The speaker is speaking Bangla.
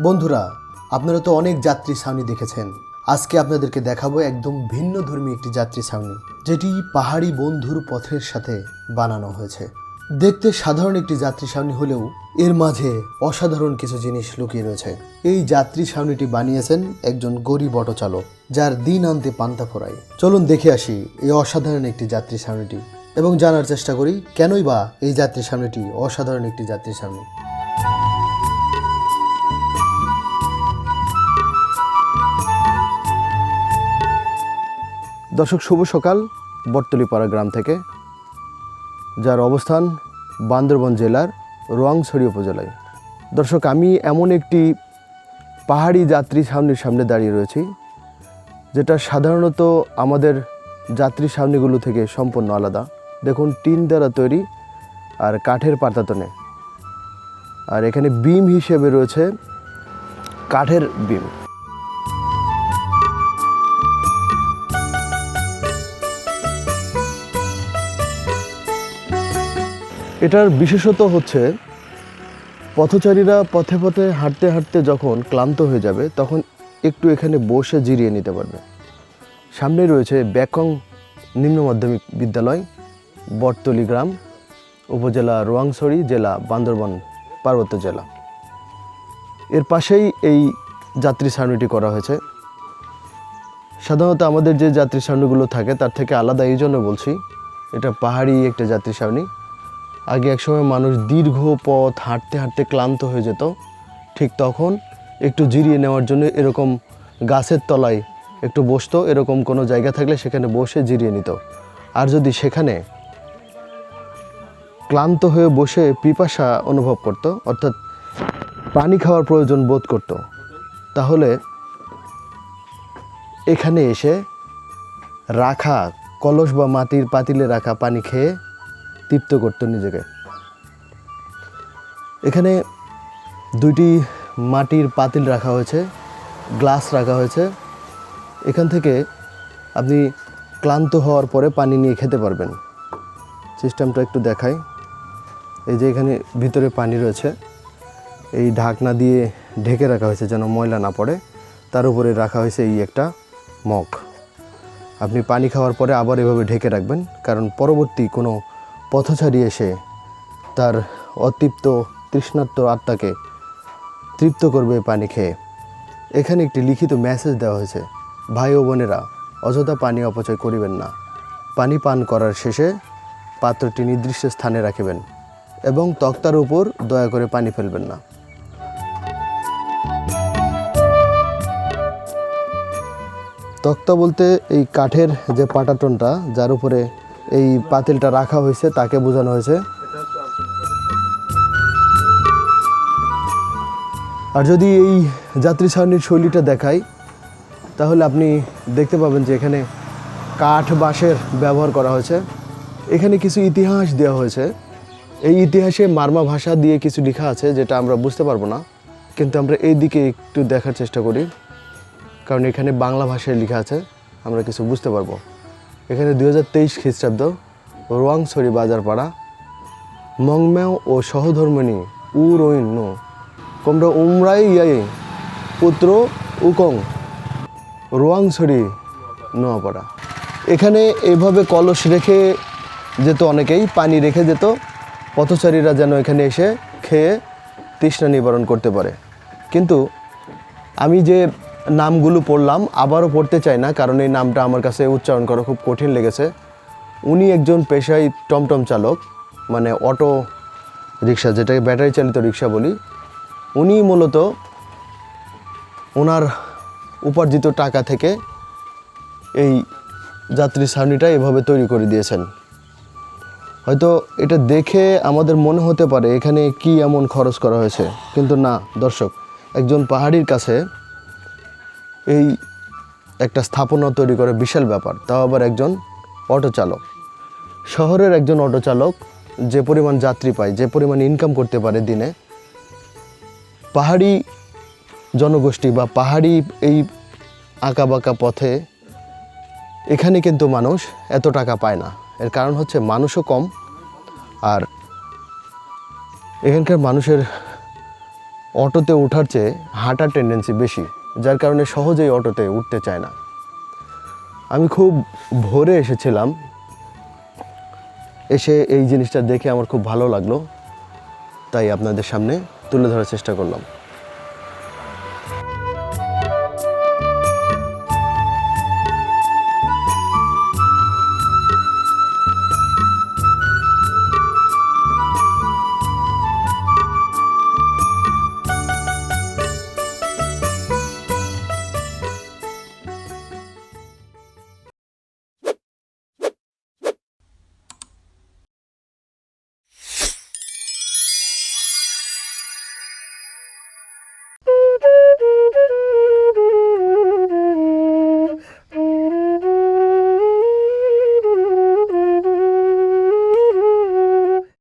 বন্ধুরা, আপনারা তো অনেক যাত্রী ছাউনি দেখেছেন। আজকে আপনাদেরকে দেখাবো একদম ভিন্ন ধর্মী একটি যাত্রী ছাউনি, যেটি পাহাড়ি বন্ধুর পথের সাথে বানানো হয়েছে। দেখতে সাধারণ একটি যাত্রী ছাউনি হলেও এর মাঝে অসাধারণ কিছু জিনিস লুকিয়ে রয়েছে। এই যাত্রী ছাউনিটি বানিয়েছেন একজন গরিব অটো চালক, যার দিন আনতে পান্তা ফোরায়। চলুন দেখে আসি এই অসাধারণ একটি যাত্রী ছাউনিটি এবং জানার চেষ্টা করি কেনই বা এই যাত্রী ছাউনিটি অসাধারণ একটি যাত্রী ছাউনি। দর্শক, শুভ সকাল বটতলিপাড়া গ্রাম থেকে, যার অবস্থান বান্দরবান জেলার রোয়াংছড়ি উপজেলায়। দর্শক, আমি এমন একটি পাহাড়ি যাত্রী ছাউনির সামনে দাঁড়িয়ে রয়েছি, যেটা সাধারণত আমাদের যাত্রী ছাউনিগুলো থেকে সম্পূর্ণ আলাদা। দেখুন, টিন দ্বারা তৈরি আর কাঠের পাতাতনে, আর এখানে বিম হিসেবে রয়েছে কাঠের বিম। এটার বিশেষত হচ্ছে পথচারীরা পথে পথে হাঁটতে হাঁটতে যখন ক্লান্ত হয়ে যাবে তখন একটু এখানে বসে জিরিয়ে নিতে পারবে। সামনে রয়েছে ব্যাকং নিম্ন মাধ্যমিক বিদ্যালয়, বটতলি গ্রাম, উপজেলা রোয়াংছড়ি, জেলা বান্দরবান পার্বত্য জেলা। এর পাশেই এই যাত্রী ছাউনিটি করা হয়েছে। সাধারণত আমাদের যে যাত্রী ছাউনিগুলো থাকে তার থেকে আলাদা এই জন্য বলছি, এটা পাহাড়ি একটা যাত্রী ছাউনি। আগে একসময় মানুষ দীর্ঘ পথ হাঁটতে হাঁটতে ক্লান্ত হয়ে যেত, ঠিক তখন একটু জিরিয়ে নেওয়ার জন্য এরকম গাছের তলায় একটু বসতো। এরকম কোনো জায়গা থাকলে সেখানে বসে জিরিয়ে নিত। আর যদি সেখানে ক্লান্ত হয়ে বসে পিপাসা অনুভব করত, অর্থাৎ পানি খাওয়ার প্রয়োজন বোধ করত, তাহলে এখানে এসে রাখা কলস বা মাটির পাতিলে রাখা পানি খেয়ে তৃপ্ত করতো নিজেকে। এখানে দুইটি মাটির পাতিল রাখা হয়েছে, গ্লাস রাখা হয়েছে। এখান থেকে আপনি ক্লান্ত হওয়ার পরে পানি নিয়ে খেতে পারবেন। সিস্টেমটা একটু দেখাই। এই যে এখানে ভিতরে পানি রয়েছে, এই ঢাকনা দিয়ে ঢেকে রাখা হয়েছে যেন ময়লা না পড়ে। তার উপরে রাখা হয়েছে এই একটা মগ। আপনি পানি খাওয়ার পরে আবার এভাবে ঢেকে রাখবেন, কারণ পরবর্তী কোনো পথচারী এসে তার অতৃপ্ত তৃষ্ণার্ত আত্মাকে তৃপ্ত করবে পানি খেয়ে। এখানে একটি লিখিত মেসেজ দেওয়া হয়েছে, ভাই ও বোনেরা, অযথা পানি অপচয় করিবেন না। পানি পান করার শেষে পাত্রটি নির্দিষ্ট স্থানে রাখিবেন এবং তক্তার উপর দয়া করে পানি ফেলবেন না। তক্তা বলতে এই কাঠের যে পাটাতনটা যার উপরে এই পাতিলটা রাখা হয়েছে তাকে বোঝানো হয়েছে। আর যদি এই যাত্রী ছাউনির শৈলীটা দেখাই, তাহলে আপনি দেখতে পাবেন যে এখানে কাঠ বাঁশের ব্যবহার করা হয়েছে। এখানে কিছু ইতিহাস দেওয়া হয়েছে। এই ইতিহাসে মারমা ভাষা দিয়ে কিছু লেখা আছে, যেটা আমরা বুঝতে পারবো না, কিন্তু আমরা এই দিকে একটু দেখার চেষ্টা করি, কারণ এখানে বাংলা ভাষায় লেখা আছে, আমরা কিছু বুঝতে পারবো। এখানে 2023 খ্রিস্টাব্দ, রোয়াংছড়ি বাজারপাড়া, মংমেও ও সহধর্মিণী উ রইন নো কোমরা উমরাই ইয়াই পুত্র উকং রোয়াংছড়ি নোয়াপাড়া। এখানে এইভাবে কলস রেখে যেত অনেকেই, পানি রেখে যেত, পথচারীরা যেন এখানে এসে খেয়ে তৃষ্ণা নিবারণ করতে পারে। কিন্তু আমি যে নামগুলো পড়লাম আবারও পড়তে চাই না, কারণ এই নামটা আমার কাছে উচ্চারণ করা খুব কঠিন লেগেছে। উনি একজন পেশায় টমটম চালক, মানে অটো রিক্সা, যেটাকে ব্যাটারি চালিত রিক্সা বলি। উনি মূলত ওনার উপার্জিত টাকা থেকে এই যাত্রী ছাউনিটা এভাবে তৈরি করে দিয়েছেন। হয়তো এটা দেখে আমাদের মনে হতে পারে এখানে কি এমন খরচ করা হয়েছে, কিন্তু না দর্শক, একজন পাহাড়ির কাছে এই একটা স্থাপনা তৈরি করে বিশাল ব্যাপার, তাও আবার একজন অটো চালক। শহরের একজন অটো চালক যে পরিমাণ যাত্রী পায়, যে পরিমাণ ইনকাম করতে পারে দিনে, পাহাড়ি জনগোষ্ঠী বা পাহাড়ি এই আঁকাবাঁকা পথে এখানে কিন্তু মানুষ এত টাকা পায় না। এর কারণ হচ্ছে মানুষও কম, আর এখানকার মানুষের অটোতে ওঠার চেয়ে হাঁটার টেন্ডেন্সি বেশি, যার কারণে সহজেই অটোতে উঠতে চায় না। আমি খুব ভোরে এসেছিলাম, এসে এই জিনিসটা দেখে আমার খুব ভালো লাগলো, তাই আপনাদের সামনে তুলে ধরার চেষ্টা করলাম।